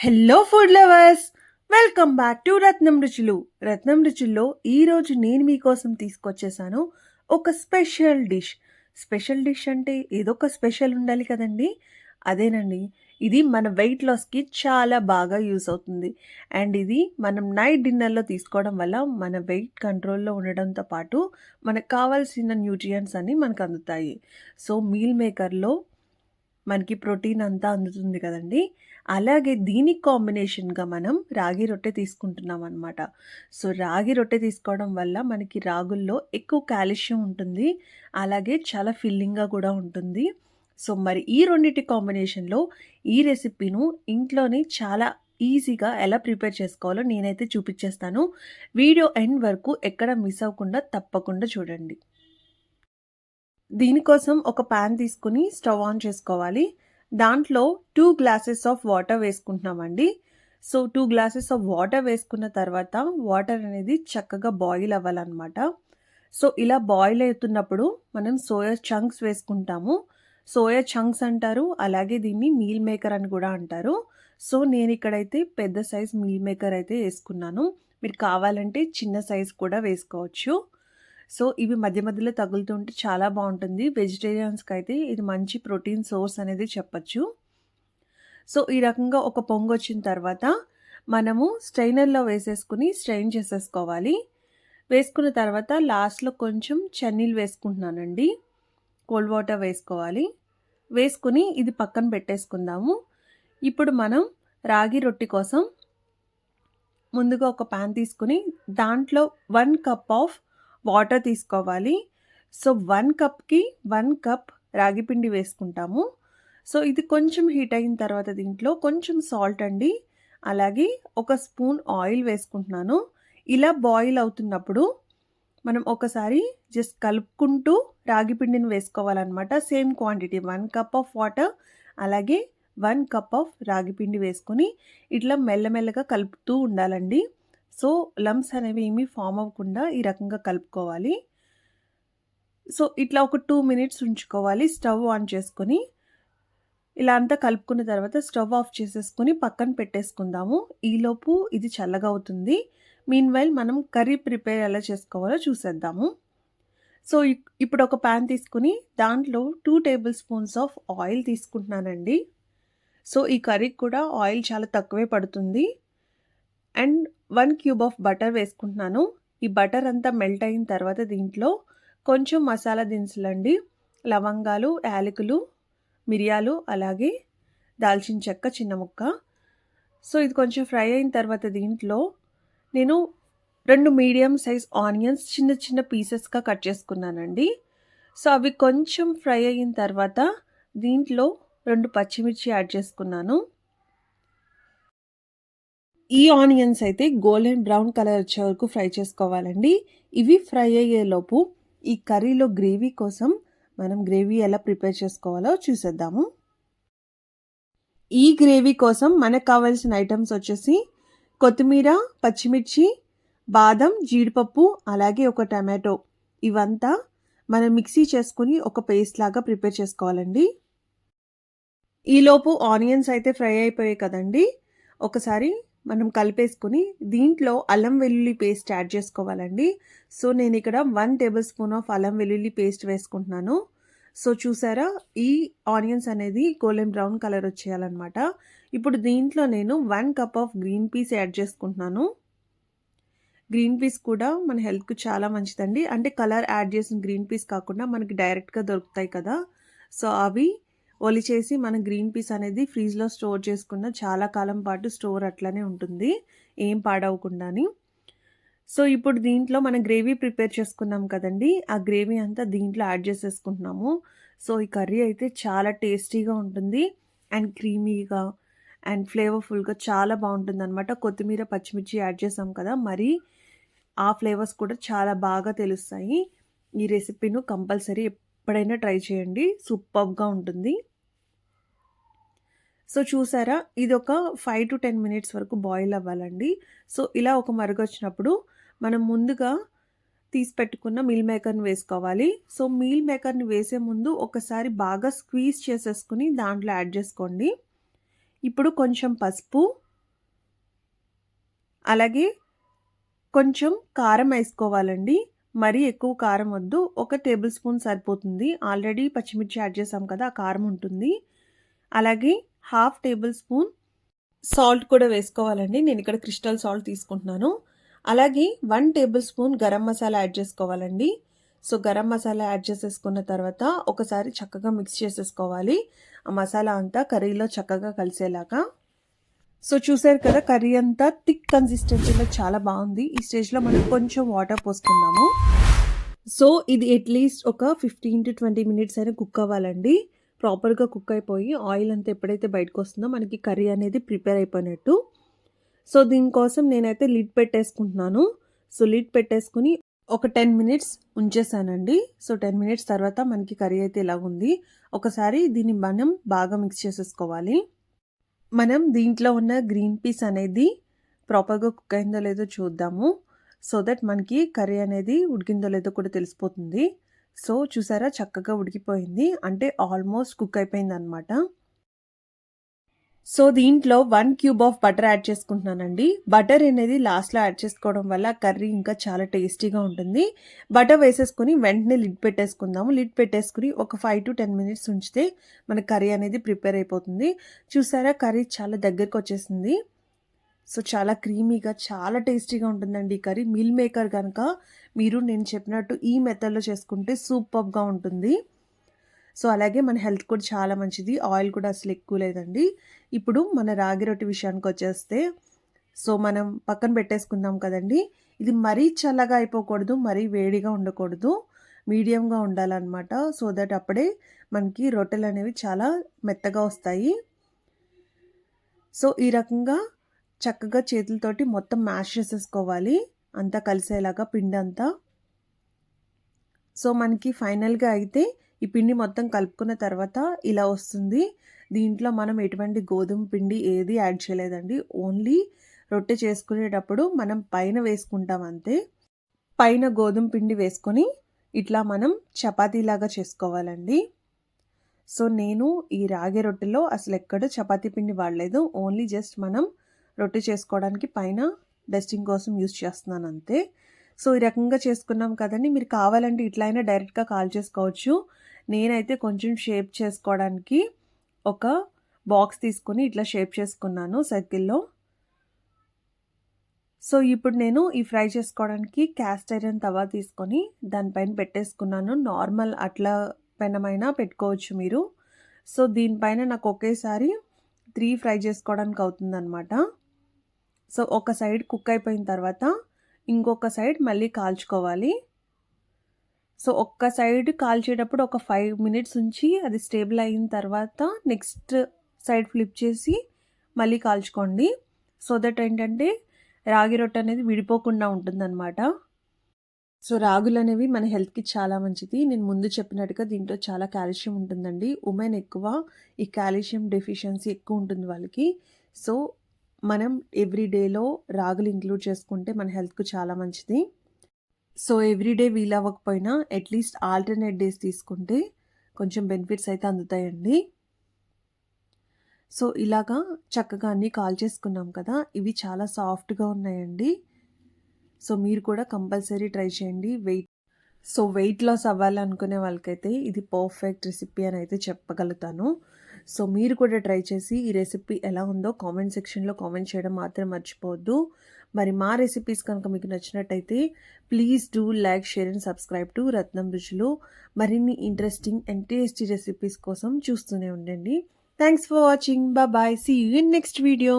Hello food lovers, welcome back to Ratnam Ruchulu. Ratnam రుచుల్లో ఈరోజు నేను మీకోసం తీసుకొచ్చేసాను ఒక స్పెషల్ డిష్ అంటే ఏదో ఒక స్పెషల్ ఉండాలి కదండి. అదేనండి, ఇది మన వెయిట్ లాస్కి చాలా బాగా యూస్ అవుతుంది. అండ్ ఇది మనం నైట్ డిన్నర్లో తీసుకోవడం వల్ల మన వెయిట్ కంట్రోల్లో ఉండడంతో పాటు మనకు కావాల్సిన న్యూట్రియంట్స్ అన్నీ మనకు అందుతాయి. సో మీల్ మేకర్లో మనకి ప్రోటీన్ అంతా అందుతుంది కదండి. అలాగే దీనికి కాంబినేషన్గా మనం రాగి రొట్టె తీసుకుంటున్నాం అనమాట. సో రాగి రొట్టె తీసుకోవడం వల్ల మనకి రాగుల్లో ఎక్కువ కాల్షియం ఉంటుంది, అలాగే చాలా ఫిల్లింగ్గా కూడా ఉంటుంది. సో మరి ఈ రెండింటి కాంబినేషన్లో ఈ రెసిపీను ఇంట్లోనే చాలా ఈజీగా ఎలా ప్రిపేర్ చేసుకోవాలో నేనైతే చూపించేస్తాను. వీడియో ఎండ్ వరకు ఎక్కడ మిస్ అవ్వకుండా తప్పకుండా చూడండి. దీనికోసం ఒక ప్యాన్ తీసుకుని స్టవ్ ఆన్ చేసుకోవాలి. దాంట్లో 2 గ్లాసెస్ ఆఫ్ వాటర్ వేసుకుంటున్నామండి. సో 2 గ్లాసెస్ ఆఫ్ వాటర్ వేసుకున్న తర్వాత వాటర్ అనేది చక్కగా బాయిల్ అవ్వాలన్నమాట. సో ఇలా బాయిల్ అవుతున్నప్పుడు మనం సోయా చంక్స్ వేసుకుంటాము. సోయా చంక్స్ అంటారు, అలాగే దీన్ని మీల్ మేకర్ అని కూడా అంటారు. సో నేను ఇక్కడైతే పెద్ద సైజ్ మీల్ మేకర్ అయితే వేసుకున్నాను. మీరు కావాలంటే చిన్న సైజ్ కూడా వేసుకోవచ్చు. సో ఇవి మధ్య మధ్యలో తగులుతుంటే చాలా బాగుంటుంది. వెజిటేరియన్స్కి అయితే ఇది మంచి ప్రోటీన్ సోర్స్ అనేది చెప్పచ్చు. సో ఈ రకంగా ఒక పొంగు వచ్చిన తర్వాత మనము స్ట్రైనర్లో వేసేసుకుని స్ట్రెయిన్ చేసేసుకోవాలి. వేసుకున్న తర్వాత లాస్ట్లో కొంచెం చన్నీళ్ళు వేసుకుంటున్నానండి. కోల్డ్ వాటర్ వేసుకోవాలి. వేసుకుని ఇది పక్కన పెట్టేసుకుందాము. ఇప్పుడు మనం రాగి రొట్టె కోసం ముందుగా ఒక ప్యాన్ తీసుకుని దాంట్లో 1 కప్ ఆఫ్ వాటర్ తీసుకోవాలి. సో 1 కప్కి 1 కప్ రాగి పిండి వేసుకుంటాము. సో ఇది కొంచెం హీట్ అయిన తర్వాత దీంట్లో కొంచెం సాల్ట్ అండి, అలాగే ఒక స్పూన్ ఆయిల్ వేసుకుంటున్నాను. ఇలా బాయిల్ అవుతున్నప్పుడు మనం ఒకసారి జస్ట్ కలుపుకుంటూ రాగి పిండిని వేసుకోవాలన్నమాట. Same quantity 1 cup of water, అలాగే 1 కప్ ఆఫ్ రాగి పిండి వేసుకొని ఇట్లా మెల్లమెల్లగా కలుపుతూ ఉండాలండి. సో లంప్స్ అనేవి ఏమీ ఫామ్ అవ్వకుండా ఈ రకంగా కలుపుకోవాలి. సో ఇట్లా ఒక 2 మినిట్స్ ఉంచుకోవాలి స్టవ్ ఆన్ చేసుకొని. ఇలా అంతా కలుపుకున్న తర్వాత స్టవ్ ఆఫ్ చేసేసుకొని పక్కన పెట్టేసుకుందాము. ఈలోపు ఇది చల్లగా అవుతుంది. మీన్వైల్ మనం కర్రీ ప్రిపేర్ ఎలా చేసుకోవాలో చూసేద్దాము. సో ఇప్పుడు ఒక ప్యాన్ తీసుకుని దాంట్లో 2 టేబుల్ స్పూన్స్ ఆఫ్ ఆయిల్ తీసుకుంటున్నానండి. సో ఈ కర్రీకి కూడా ఆయిల్ చాలా తక్కువే పడుతుంది. అండ్ 1 క్యూబ్ ఆఫ్ బటర్ వేసుకుంటున్నాను. ఈ బటర్ అంతా మెల్ట్ అయిన తర్వాత దీంట్లో కొంచెం మసాలా దినుసులండి, లవంగాలు, యాలకులు, మిరియాలు, అలాగే దాల్చిన చెక్క చిన్న ముక్క. సో ఇది కొంచెం ఫ్రై అయిన తర్వాత దీంట్లో నేను 2 మీడియం సైజ్ ఆనియన్స్ చిన్న చిన్న పీసెస్గా కట్ చేసుకున్నానండి. సో అవి కొంచెం ఫ్రై అయిన తర్వాత దీంట్లో 2 పచ్చిమిర్చి యాడ్ చేసుకున్నాను. ఈ ఆనియన్స్ అయితే గోల్డెన్ బ్రౌన్ కలర్ వచ్చే వరకు ఫ్రై చేసుకోవాలండి. ఇవి ఫ్రై అయ్యేలోపు ఈ కర్రీలో గ్రేవీ కోసం మనం గ్రేవీ ఎలా ప్రిపేర్ చేసుకోవాలో చూసేద్దాము. ఈ గ్రేవీ కోసం మనకు కావాల్సిన ఐటమ్స్ వచ్చేసి కొత్తిమీర, పచ్చిమిర్చి, బాదం, జీడిపప్పు, అలాగే ఒక టమాటో. ఇవంతా మనం మిక్సీ చేసుకుని ఒక పేస్ట్ లాగా ప్రిపేర్ చేసుకోవాలండి. ఈలోపు ఆనియన్స్ అయితే ఫ్రై అయిపోయాయి కదండి. ఒకసారి మనం కలిపేసుకుని దీంట్లో అల్లం వెల్లుల్లి పేస్ట్ యాడ్ చేసుకోవాలండి. సో నేను ఇక్కడ 1 టేబుల్ స్పూన్ ఆఫ్ అల్లం వెల్లుల్లి పేస్ట్ వేసుకుంటున్నాను. సో చూసారా, ఈ ఆనియన్స్ అనేది గోల్డెన్ బ్రౌన్ కలర్ వచ్చేయాలన్నమాట. ఇప్పుడు దీంట్లో నేను 1 cup of green peas add చేసుకుంటున్నాను. గ్రీన్ పీస్ కూడా మన హెల్త్కి చాలా మంచిదండి. అంటే కలర్ యాడ్ చేసిన గ్రీన్ పీస్ కాకుండా మనకి డైరెక్ట్గా దొరుకుతాయి కదా. సో అవి ఒలిచేసి మన గ్రీన్ పీస్ అనేది ఫ్రీజ్లో స్టోర్ చేసుకున్న చాలా కాలం పాటు స్టోర్ అట్లనే ఉంటుంది, ఏం పాడవకుండాని. సో ఇప్పుడు దీంట్లో మనం గ్రేవీ ప్రిపేర్ చేసుకున్నాం కదండి, ఆ గ్రేవీ అంతా దీంట్లో యాడ్ చేసేసుకుంటున్నాము. సో ఈ కర్రీ అయితే చాలా టేస్టీగా ఉంటుంది అండ్ క్రీమీగా అండ్ ఫ్లేవర్ఫుల్గా చాలా బాగుంటుంది అనమాట. కొత్తిమీర, పచ్చిమిర్చి యాడ్ చేసాం కదా, మరి ఆ ఫ్లేవర్స్ కూడా చాలా బాగా తెలుస్తాయి. ఈ రెసిపీను కంపల్సరీ ఎప్పుడైనా ట్రై చేయండి, సూపర్గా ఉంటుంది. సో చూసారా, ఇది ఒక 5 to 10 మినిట్స్ వరకు బాయిల్ అవ్వాలండి. సో ఇలా ఒక మరుగు వచ్చినప్పుడు మనం ముందుగా తీసి పెట్టుకున్న మీల్ మేకర్ని వేసుకోవాలి. సో మీల్ మేకర్ని వేసే ముందు ఒకసారి బాగా స్క్వీజ్ చేసేసుకుని దాంట్లో యాడ్ చేసుకోండి. ఇప్పుడు కొంచెం పసుపు, అలాగే కొంచెం కారం వేసుకోవాలండి. మరీ ఎక్కువ కారం వద్దు. 1 టేబుల్ స్పూన్ సరిపోతుంది. ఆల్రెడీ పచ్చిమిర్చి యాడ్ చేసాం కదా! ఆ కారం ఉంటుంది. అలాగే హాఫ్ టేబుల్ స్పూన్ సాల్ట్ కూడా వేసుకోవాలండి. నేను ఇక్కడ క్రిస్టల్ సాల్ట్ తీసుకుంటున్నాను. అలాగే 1 table spoon garam masala add చేసుకోవాలండి. సో గరం మసాలా యాడ్ చేసేసుకున్న తర్వాత ఒకసారి చక్కగా మిక్స్ చేసేసుకోవాలి. ఆ మసాలా అంతా కర్రీలో చక్కగా కలిసేలాగా. సో చూసారు కదా, కర్రీ అంతా థిక్ కన్సిస్టెన్సీలో చాలా బాగుంది. ఈ స్టేజ్లో మనం కొంచెం వాటర్ పోసుకున్నాము. సో ఇది అట్లీస్ట్ ఒక 15 to 20 మినిట్స్ అయినా కుక్ అవ్వాలండి. ప్రాపర్గా కుక్ అయిపోయి ఆయిల్ అంతా ఎప్పుడైతే బయటకు వస్తుందో మనకి కర్రీ అనేది ప్రిపేర్ అయిపోయినట్టు. సో దీనికోసం నేనైతే లిడ్ పెట్టేసుకుంటున్నాను. సో లిడ్ పెట్టేసుకుని ఒక 10 మినిట్స్ ఉంచేసానండి. సో 10 మినిట్స్ తర్వాత మనకి కర్రీ అయితే ఇలా ఉంది. ఒకసారి దీన్ని మనం బాగా మిక్స్ చేసేసుకోవాలి. మనం దీంట్లో ఉన్న గ్రీన్ పీస్ అనేది ప్రాపర్గా కుక్ అయిందో లేదో చూద్దాము. సో దట్ మనకి కర్రీ అనేది ఉడికిందో లేదో కూడా తెలిసిపోతుంది. సో చూసారా, చక్కగా ఉడికిపోయింది. అంటే ఆల్మోస్ట్ కుక్ అయిపోయింది అనమాట. సో దీంట్లో 1 క్యూబ్ ఆఫ్ బటర్ యాడ్ చేసుకుంటున్నానండి. బటర్ అనేది లాస్ట్లో యాడ్ చేసుకోవడం వల్ల కర్రీ ఇంకా చాలా టేస్టీగా ఉంటుంది. బటర్ వేసేసుకొని వెంటనే లిడ్ పెట్టేసుకుందాము. లిడ్ పెట్టేసుకుని ఒక 5 to 10 మినిట్స్ ఉంచితే మన కర్రీ అనేది ప్రిపేర్ అయిపోతుంది. చూసారా, కర్రీ చాలా దగ్గరకు వచ్చేసింది. సో చాలా క్రీమీగా చాలా టేస్టీగా ఉంటుందండి ఈ కర్రీ. మీల్ మేకర్ కనుక మీరు నేను చెప్పినట్టు ఈ మెథడ్లో చేసుకుంటే సూపర్గా ఉంటుంది. సో అలాగే మన హెల్త్ కూడా చాలా మంచిది. ఆయిల్ కూడా అసలు ఎక్కువ లేదండి. ఇప్పుడు మన రాగి రొట్టె విషయానికి వచ్చేస్తే, సో మనం పక్కన పెట్టేసుకుందాం కదండి. ఇది మరీ చల్లగా అయిపోకూడదు, మరీ వేడిగా ఉండకూడదు, మీడియంగా ఉండాలన్నమాట. సో దట్ అప్పుడే మనకి రొట్టెలు అనేవి చాలా మెత్తగా వస్తాయి. సో ఈ రకంగా చక్కగా చేతులతోటి మొత్తం మ్యాష్ చేసేసుకోవాలి, అంతా కలిసేలాగా పిండి అంతా. సో మనకి ఫైనల్గా అయితే ఈ పిండి మొత్తం కలుపుకున్న తర్వాత ఇలా వస్తుంది. దీంట్లో మనం ఎటువంటి గోధుమ పిండి ఏది యాడ్ చేయలేదండి. ఓన్లీ రొట్టె చేసుకునేటప్పుడు మనం పైన వేసుకుంటాం అంతే. పైన గోధుమ పిండి వేసుకొని ఇట్లా మనం చపాతీలాగా చేసుకోవాలండి. సో నేను ఈ రాగి రొట్టెలో అసలు ఎక్కడ చపాతీ పిండి వాడలేదు. ఓన్లీ జస్ట్ మనం రొట్టె చేసుకోవడానికి పైన డస్టింగ్ కోసం యూజ్ చేస్తున్నాను అంతే. సో ఈ రకంగా చేసుకున్నాం కదండి. మీరు కావాలంటే ఇట్లా అయినా డైరెక్ట్గా కాల్ చేసుకోవచ్చు. నేనైతే కొంచెం షేప్ చేసుకోవడానికి ఒక బాక్స్ తీసుకొని ఇట్లా షేప్ చేసుకున్నాను సర్కిల్లో. సో ఇప్పుడు నేను ఈ ఫ్రై చేసుకోవడానికి క్యాస్ట్ ఐరన్ తవా తీసుకొని దానిపైన పెట్టేసుకున్నాను. నార్మల్ అట్లా పెనమైనా పెట్టుకోవచ్చు మీరు. సో దీనిపైన నాకు ఒకేసారి 3 ఫ్రై చేసుకోవడానికి అవుతుందన్నమాట. సో ఒక సైడ్ కుక్ అయిపోయిన తర్వాత ఇంకొక సైడ్ మళ్ళీ కాల్చుకోవాలి. సో ఒక్క సైడ్ కాల్చేటప్పుడు ఒక 5 మినిట్స్ ఉంచి అది స్టేబుల్ అయిన తర్వాత నెక్స్ట్ సైడ్ ఫ్లిప్ చేసి మళ్ళీ కాల్చుకోండి. సో దట్ ఏంటంటే రాగి రొట్టె అనేది విడిపోకుండా ఉంటుందన్నమాట. సో రాగులు అనేవి మన హెల్త్కి చాలా మంచిది. నేను ముందు చెప్పినట్టుగా దీంట్లో చాలా కాల్షియం ఉంటుందండి. ఉమెన్ ఎక్కువ ఈ కాల్షియం డెఫిషియన్సీ ఎక్కువ ఉంటుంది వాళ్ళకి. సో మనం ఎవ్రీడేలో రాగులు ఇంక్లూడ్ చేసుకుంటే మన హెల్త్కు చాలా మంచిది. సో ఎవ్రీడే వీల్ అవ్వకపోయినా అట్లీస్ట్ ఆల్టర్నేట్ డేస్ తీసుకుంటే కొంచెం బెనిఫిట్స్ అయితే అందుతాయండి. సో ఇలాగా చక్కగా అన్నీ కాల్ చేసుకున్నాం కదా, ఇవి చాలా సాఫ్ట్గా ఉన్నాయండి. సో మీరు కూడా కంపల్సరీ ట్రై చేయండి. వెయిట్ లాస్ అవ్వాలనుకునే వాళ్ళకైతే ఇది పర్ఫెక్ట్ రెసిపీ అని అయితే చెప్పగలుగుతాను. సో మీరు కూడా ట్రై చేసి ఈ రెసిపీ ఎలా ఉందో కామెంట్ సెక్షన్లో కామెంట్ చేయడం మాత్రం మర్చిపోవద్దు. మరి మా రెసిపీస్ కనుక మీకు నచ్చినట్టయితే please do like, share and subscribe to Ratnam Ruchulu. మరిన్ని ఇంట్రెస్టింగ్ అండ్ టేస్టీ రెసిపీస్ కోసం చూస్తూనే ఉండండి. Thanks for watching. Bye. See you in next video.